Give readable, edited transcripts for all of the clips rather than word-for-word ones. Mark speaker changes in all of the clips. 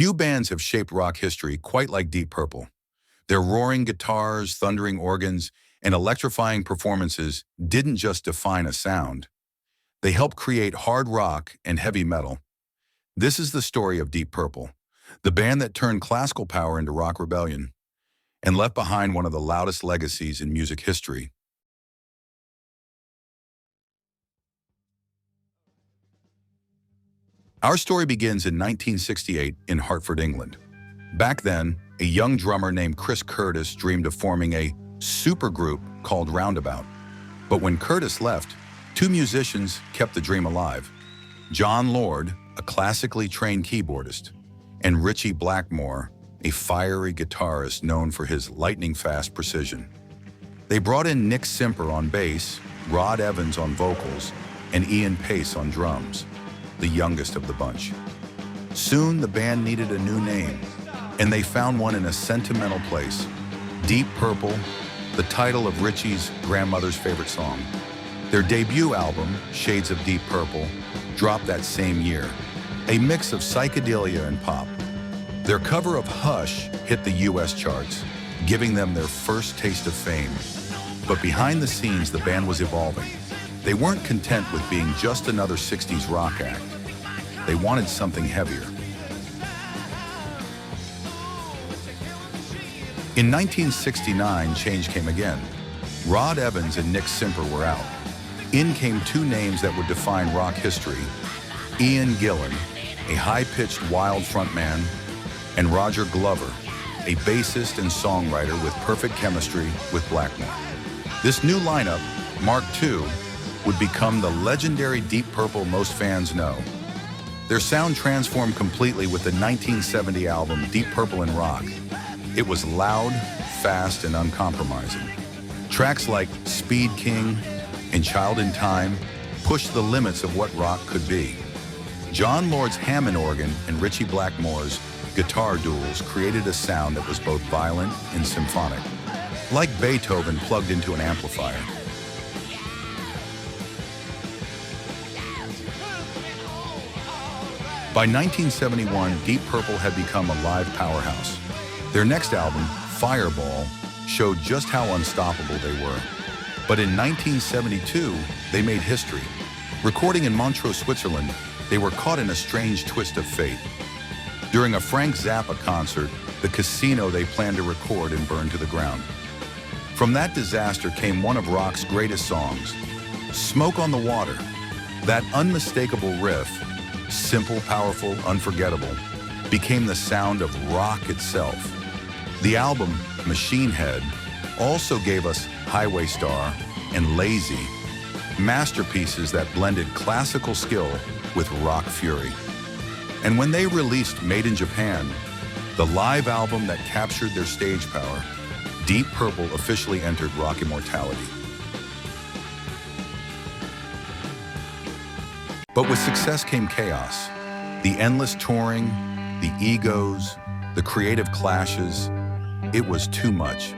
Speaker 1: Few bands have shaped rock history quite like Deep Purple. Their roaring guitars, thundering organs, and electrifying performances didn't just define a sound. They helped create hard rock and heavy metal. This is the story of Deep Purple, the band that turned classical power into rock rebellion and left behind one of the loudest legacies in music history. Our story begins in 1968 in Hartford, England. Back then, a young drummer named Chris Curtis dreamed of forming a supergroup called Roundabout. But when Curtis left, two musicians kept the dream alive. John Lord, a classically trained keyboardist, and Ritchie Blackmore, a fiery guitarist known for his lightning-fast precision. They brought in Nick Simper on bass, Rod Evans on vocals, and Ian Pace on drums, the youngest of the bunch. Soon, the band needed a new name, and they found one in a sentimental place. Deep Purple, the title of Ritchie's grandmother's favorite song. Their debut album, Shades of Deep Purple, dropped that same year, a mix of psychedelia and pop. Their cover of Hush hit the US charts, giving them their first taste of fame. But behind the scenes, the band was evolving. They weren't content with being just another 60s rock act. They wanted something heavier. In 1969, change came again. Rod Evans and Nick Simper were out. In came two names that would define rock history: Ian Gillan, a high-pitched wild frontman, and Roger Glover, a bassist and songwriter with perfect chemistry with Blackmore. This new lineup, Mark II, would become the legendary Deep Purple most fans know. Their sound transformed completely with the 1970 album Deep Purple in Rock. It was loud, fast, and uncompromising. Tracks like Speed King and Child in Time pushed the limits of what rock could be. John Lord's Hammond organ and Ritchie Blackmore's guitar duels created a sound that was both violent and symphonic, like Beethoven plugged into an amplifier. By 1971, Deep Purple had become a live powerhouse. Their next album, Fireball, showed just how unstoppable they were. But in 1972, they made history. Recording in Montreux, Switzerland, they were caught in a strange twist of fate. During a Frank Zappa concert, the casino they planned to record and burn to the ground. From that disaster came one of rock's greatest songs, Smoke on the Water. That unmistakable riff, simple, powerful, unforgettable, became the sound of rock itself. The album, Machine Head, also gave us Highway Star and Lazy, masterpieces that blended classical skill with rock fury. And when they released Made in Japan, the live album that captured their stage power, Deep Purple officially entered rock immortality. But with success came chaos. The endless touring, the egos, the creative clashes. It was too much.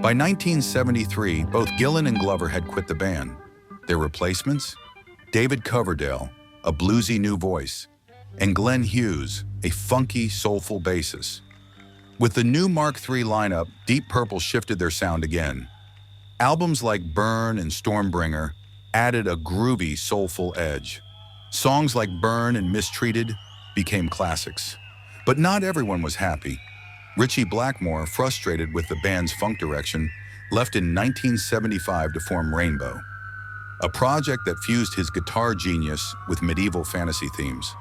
Speaker 1: By 1973, both Gillan and Glover had quit the band. Their replacements? David Coverdale, a bluesy new voice, and Glenn Hughes, a funky, soulful bassist. With the new Mark III lineup, Deep Purple shifted their sound again. Albums like Burn and Stormbringer added a groovy, soulful edge. Songs like Burn and Mistreated became classics. But not everyone was happy. Ritchie Blackmore, frustrated with the band's funk direction, left in 1975 to form Rainbow, a project that fused his guitar genius with medieval fantasy themes.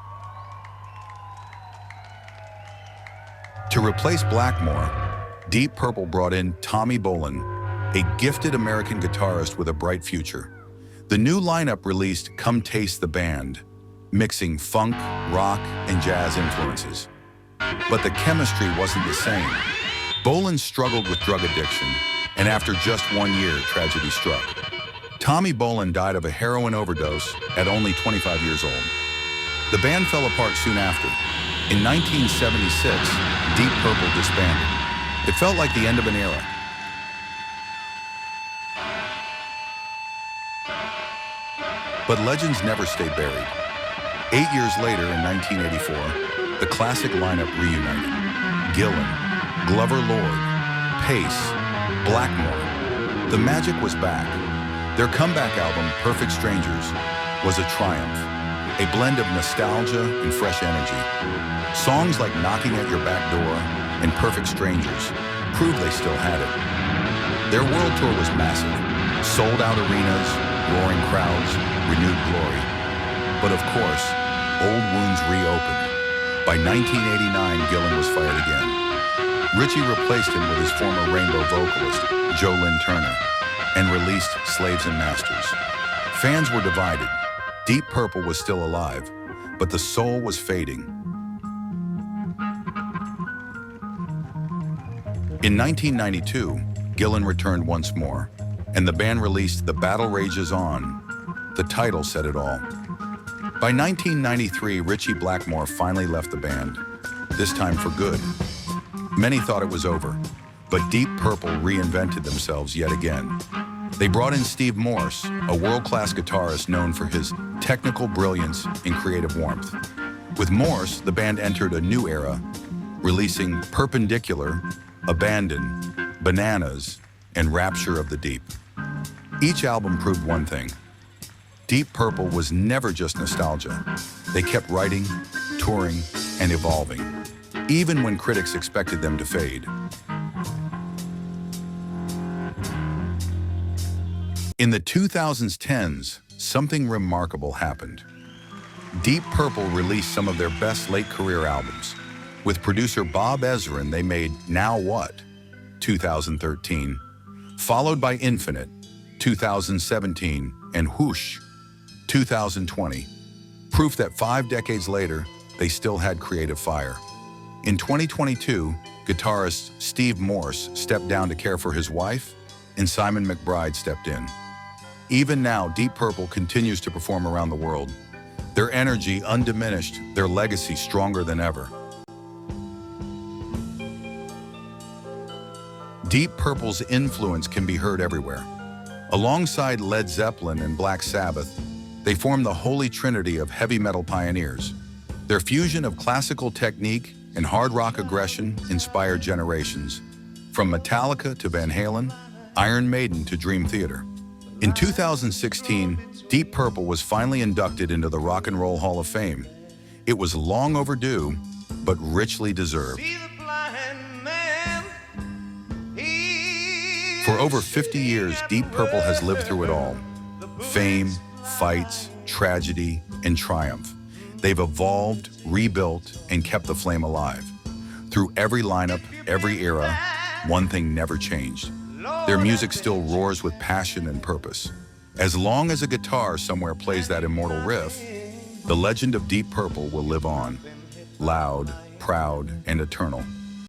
Speaker 1: To replace Blackmore, Deep Purple brought in Tommy Bolin, a gifted American guitarist with a bright future. The new lineup released Come Taste the Band, mixing funk, rock, and jazz influences. But the chemistry wasn't the same. Bolin struggled with drug addiction, and after just 1 year, tragedy struck. Tommy Bolin died of a heroin overdose at only 25 years old. The band fell apart soon after. In 1976, Deep Purple disbanded. It felt like the end of an era. But legends never stay buried. 8 years later, in 1984, The classic lineup reunited. Gillan, Glover Lord, Pace, Blackmore. The magic was back. Their comeback album, Perfect Strangers, was a triumph, a blend of nostalgia and fresh energy. Songs like Knocking at Your Back Door and Perfect Strangers proved they still had it. Their world tour was massive, sold-out arenas, roaring crowds, renewed glory. But of course, old wounds reopened. By 1989, Gillan was fired again. Ritchie replaced him with his former Rainbow vocalist, Joe Lynn Turner, and released Slaves and Masters. Fans were divided. Deep Purple was still alive, but the soul was fading. In 1992, Gillan returned once more, and the band released The Battle Rages On. The title said it all. By 1993, Ritchie Blackmore finally left the band, this time for good. Many thought it was over, but Deep Purple reinvented themselves yet again. They brought in Steve Morse, a world-class guitarist known for his technical brilliance and creative warmth. With Morse, the band entered a new era, releasing Perpendicular, Abandon, Bananas, and Rapture of the Deep. Each album proved one thing. Deep Purple was never just nostalgia. They kept writing, touring, and evolving, even when critics expected them to fade. In the 2010s, something remarkable happened. Deep Purple released some of their best late-career albums. With producer Bob Ezrin, they made Now What, 2013, followed by Infinite, 2017, and Whoosh, 2020. Proof that 5 decades later, they still had creative fire. In 2022, guitarist Steve Morse stepped down to care for his wife, and Simon McBride stepped in. Even now, Deep Purple continues to perform around the world. Their energy undiminished, their legacy stronger than ever. Deep Purple's influence can be heard everywhere. Alongside Led Zeppelin and Black Sabbath, they form the Holy Trinity of heavy metal pioneers. Their fusion of classical technique and hard rock aggression inspired generations, from Metallica to Van Halen, Iron Maiden to Dream Theater. In 2016, Deep Purple was finally inducted into the Rock and Roll Hall of Fame. It was long overdue, but richly deserved. For over 50 years, Deep Purple has lived through it all. Fame, fights, tragedy, and triumph. They've evolved, rebuilt, and kept the flame alive. Through every lineup, every era, one thing never changed. Their music still roars with passion and purpose. As long as a guitar somewhere plays that immortal riff, the legend of Deep Purple will live on, loud, proud, and eternal.